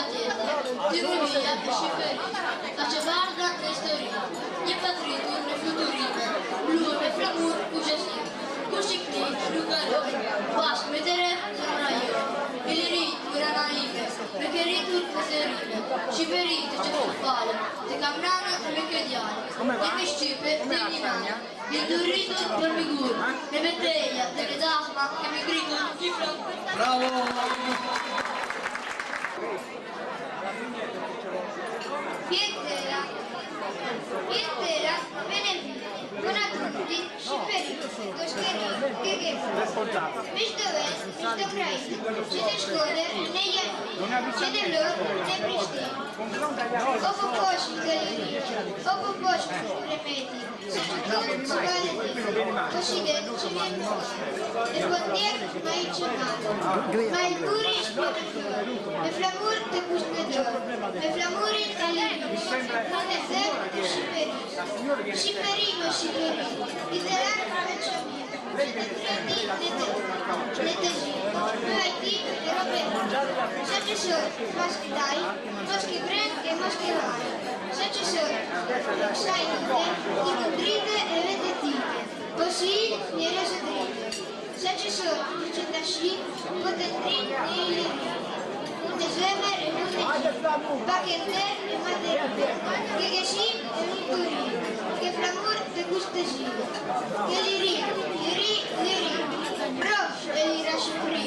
atjeta, tirurnia e shqiperisë, Faqebarda në histori, një patritur në futurime, luë me flamur kuqesim, ku shikni nuk kaloj, bashkë me të rreth në rajo, Ilirit, Kurana ime, me keritur në zerime, Shqiperit që të falem, të kamranët me këdjale, jemi Shqipe të njënane, Linduritur për migur, me beteja dhe në dahma kemi gritur një flok. Bravo! Pietera, benevide, buona a tutti, Shqiperit, Goshkeri, Gegef, Mishdovest, Mishdokrajin, siete shkoder, ne jemi, siete vlor, ne Prishtin. Opo poshtë galeri, opo poshtë remeti, se që tonë që galeti, po shidet që vjen poshtë, e pëndjerë ma i qëmatë, ma i kuri shpjetë florë, me flamur të kusht në dorë, me flamurin të linë, në në zërë të Shqiperi, Shqiperi më Shqiperi, i zërarë me qëmi, se të trëndi në të gjithë, me vajti e robetë, se që shërë, moshki daj, moshki brend e moshki lajë, se që shërë, shajnite, i këndrite e vetetike, po shi njëre zë drite, se që shërë, që të shi, po të ndrinë një i linë, në zemër e në gjithë, pakenter e materite, ke geshim e në turin, ke flamur dhe kusht të gjithë, ke liri, prof e lira Shqipëri.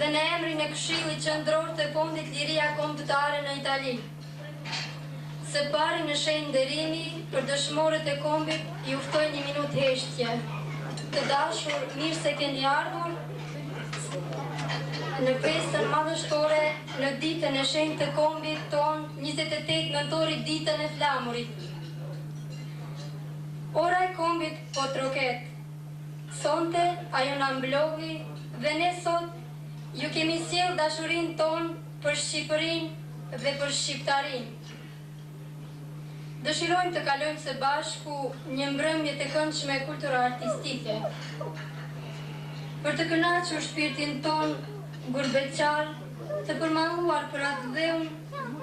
Dhe në emrin e Këshillit Qendror të Fondit Liria Kombëtare në Itali. Së pari në shenjë nderimi për dëshmorët e kombit i uftoj një minutë heshtje. Të dashur, mirë se keni ardhur në festën madhështore në ditën e shenjtë të kombit ton 28 nëntorit ditën e flamurit. Ora e kombit po troket. Sonte ajo na mblovi dhe ne sot ju kemi sjell dashurin ton për Shqipërinë dhe për shqiptarinë. Dëshirojmë të kalojmë së bashku një mbrëmje të këndshme kulturo-artistike. Për të kënaqur shpirtin ton gurbeqar, të përmalluar për atë dheun,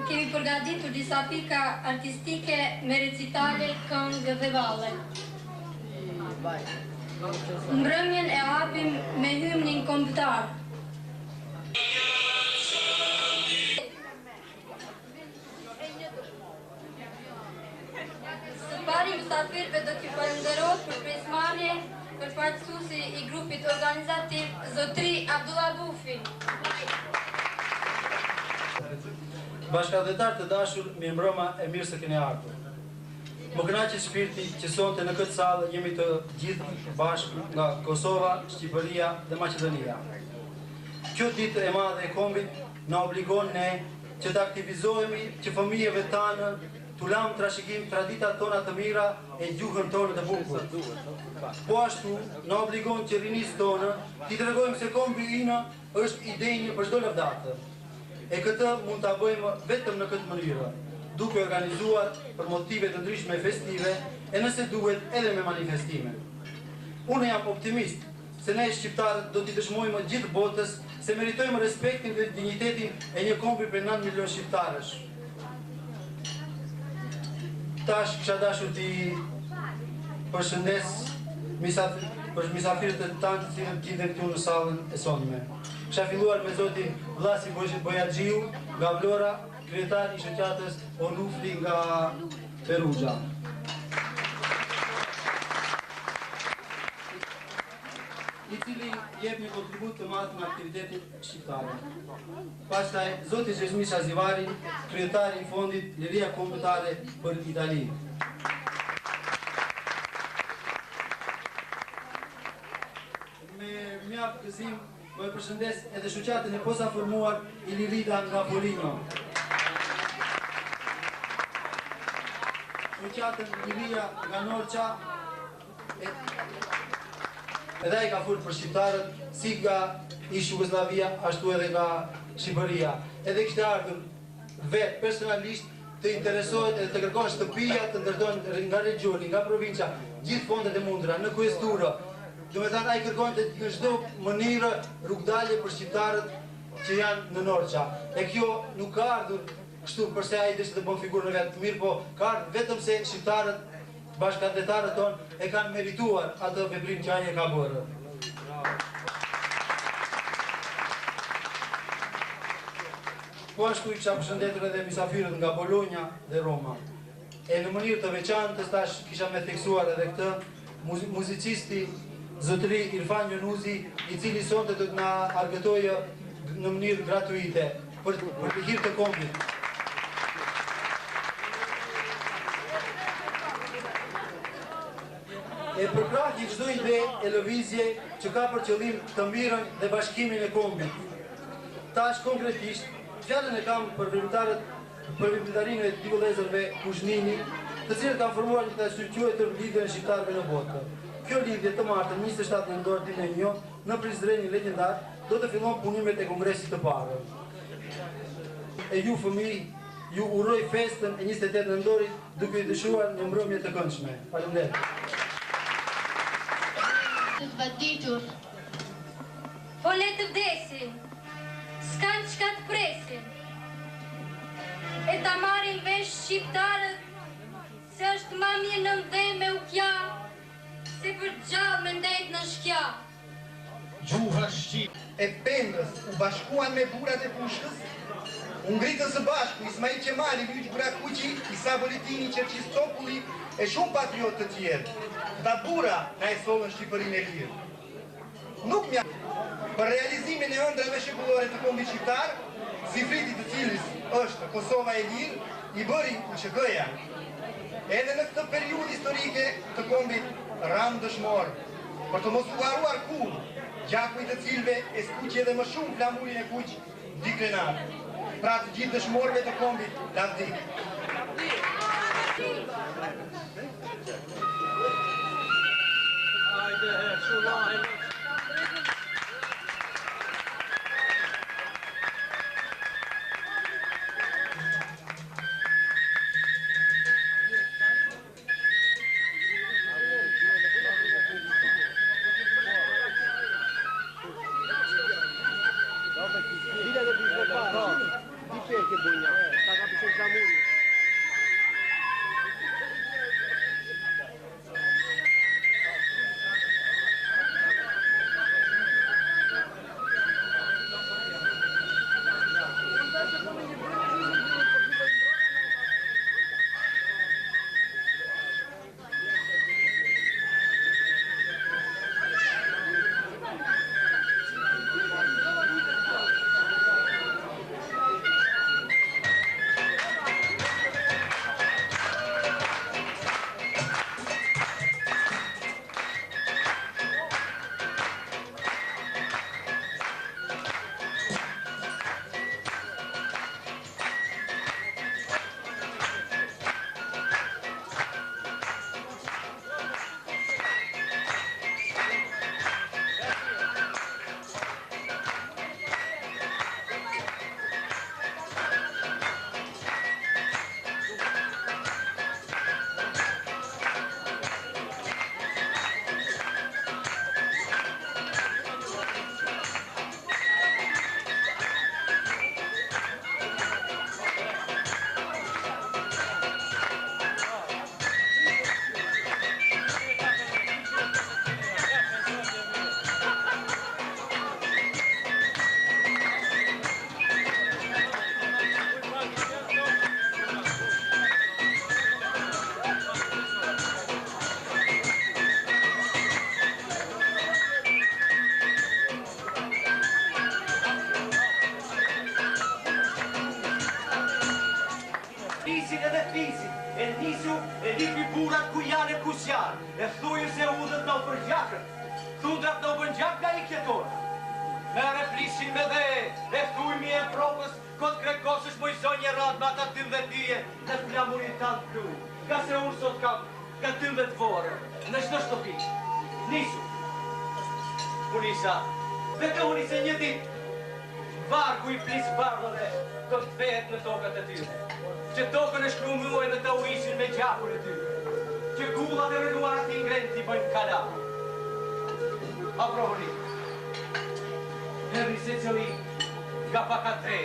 kemi përgatitur disa pika artistike me recitale, këngë dhe valle. Mbrëmjen e hapim me hymnin kombëtar. Së pari mysafirëve do t'ju falenderoj për pjesëmarrje për përfaqësuesi i grupit organizativ Zotri Abdullah Bufi. Bashkëdhetar të dashur, mirëmbrëma e mirë se keni ardhur. Më kënaqet shpirti që sonte në këtë sallë jemi të gjithë bashkë nga Kosova, Shqipëria dhe Maqedonia. Kjo ditë e madhe e kombit na obligon ne që të aktivizohemi që fëmijëve tanë t'u lam trashëgim traditat tona të mira e gjuhën tonë të bukur. Po ashtu na obligon që rinisë tonë t'i tregojmë se kombi ina është idejnë për çdo lëvdatë. E këtë mund ta bëjmë vetëm në këtë mënyrë, duke organizuar për motive të ndryshme festive e nëse duhet edhe me manifestime. Unë jam optimist se ne shqiptarët do t'i dëshmojmë gjithë botës se meritojmë respektin dhe dignitetin e një kombi për 9 milion shqiptarësh. Tash kisha dashur t'i përshëndes misafirët e tanë të cilët gjenden këtu në sallën e sonme. Kisha filluar me zotin Vlasi Bojaxhiu nga Vlora, kryetar i shoqatës Onufli nga Perugia. I cili jep një kontribut të madh në aktivitetin shqiptare. Pastaj zoti Xhezmi Shazivari, kryetari i fondit Liria Kombëtare për Italinë. Me mjaft gëzim po e përshëndes edhe shoqatën e posa formuar Ilirida nga Foligno. Shoqatën Liria nga Norça edhe ai ka folur për shqiptarët, si nga ish Jugosllavia, ashtu edhe nga Shqipëria. Edhe kishte ardhur vetë personalisht të interesohet edhe të kërkon shtëpia të ndërtojnë nga regioni, nga provinca, gjithë fondet e mundura, në kuesturë. Do me thënë, ai kërkon të në çdo mënyrë rrugdalje për shqiptarët që janë në Norça. E kjo nuk ka ardhur kështu përse ai dëshë të bën figurën e vetë, mirë po ka ardhur vetëm se shqiptarët bashkëanëtarët tonë e kanë merituar atë veprim që ai e ka bërë. Po ashtu i kisha përshëndetur edhe mysafirët nga Bologna dhe Roma. E në mënyrë të veçantë tash kisha me theksuar edhe këtë muzicisti zotëri Irfan Jonuzi, i cili sonte do të na argëtojë në mënyrë gratuite për të hir të kombit. E përkrah një çdo ide e lëvizje që ka për qëllim të mirën dhe bashkimin e kombit. Tash konkretisht, fjalën e kam për veprimtarinë e dy vëllezërve Kuzhnini, të cilët kanë formuar një tashyqyetër lidhjen e shqiptarëve në botë. Kjo lidhje të martën 27 nëntor ditën e një në Prizreni legjendar do të fillon punimet e kongresit të parë. E ju fëmijë, ju uroj festën e 28 nëntorit duke i dëshuar një mbrëmje të këndshme. Faleminderit. Të vaditur. Po le të vdesin, s'kan çka të presin. E ta marrin vesh shqiptarët, se është ma mirë në ndhe me u kja, se për gjallë me ndet në shkja. Gjuha shqip e pendës u bashkuan me burat e pushkës, u ngritën së bashku Ismail Qemali, Vyç Burakuqi, Isa Volitini, Qerqistopulli e shumë patriotë të tjerë. Këta bura na e sollën Shqipërinë e lirë. Nuk mja për realizimin e ëndrave shekullore të kombit shqiptar, zifriti të cilis është Kosova e lirë, i bëri UÇK-ja. Edhe në këtë periudhë historike të kombit ram dëshmor, për të mos u haruar kur, gjaku i të cilëve e skuqi edhe më shumë flamurin e kuq dikrenar. Pra të gjithë dëshmorëve të kombit, lavdik. u për gjakën. Thundrat në u bën gjak nga i kjetorë. Mere flishin me dhe, e ftujmi e propës, këtë krekosësh moj zonje radë me ata 12 dyje në flamurin tanë blu. Ka se unë sot kam ka 12 vore, në shtë shtëpi. Nisu. Unisa, dhe të unise një dit, vargu i plis bardhëve të kthehet në tokat e tyre. Që tokën e shkru muaj dhe të uisin me gjakun e tyre. Që kullat e rënuarat i ngrejnë t'i bëjnë kala. Aprovoni. Herri se qëli nga paka 3.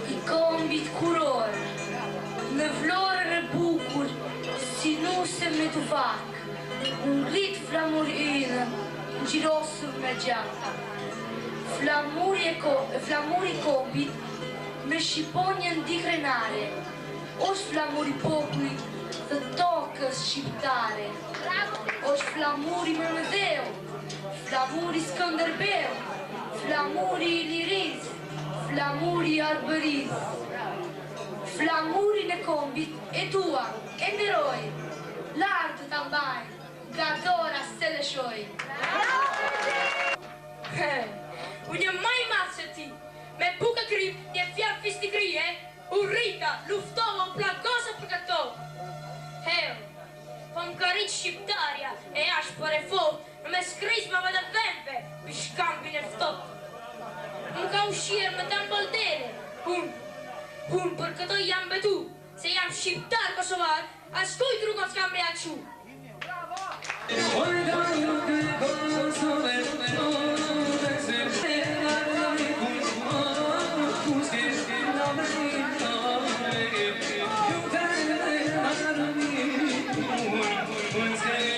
I kombit kuror, në vlorën e bukur, si nuse me tufak, ngrit flamurinën, gjirosur me gjata. Flamuri kombit me shqiponjën dikrenare, është flamuri popullit dhe tokës shqiptare. është flamuri Mehmedeu, flamuri Skënderbeu, flamuri Iliris, flamuri Arbëris. Flamurin e kombit e tua, e nderoj, lartë të mbaj, nga dora se lëshoj. Unë jam më i madh se ti, me buka krip, një fjalë fistikrie, u rrita, luftova, u plagosa për këto. Po më ka rritë shqiptarja, e ashtë për e fot, në me skrizmave dhe dhempe, për shkambin e ftot. Më ka ushirë me të mboldere, unë për këto jam betu, se jam shqiptar kosovar, as kujt rrugot s'kam reaqu. Say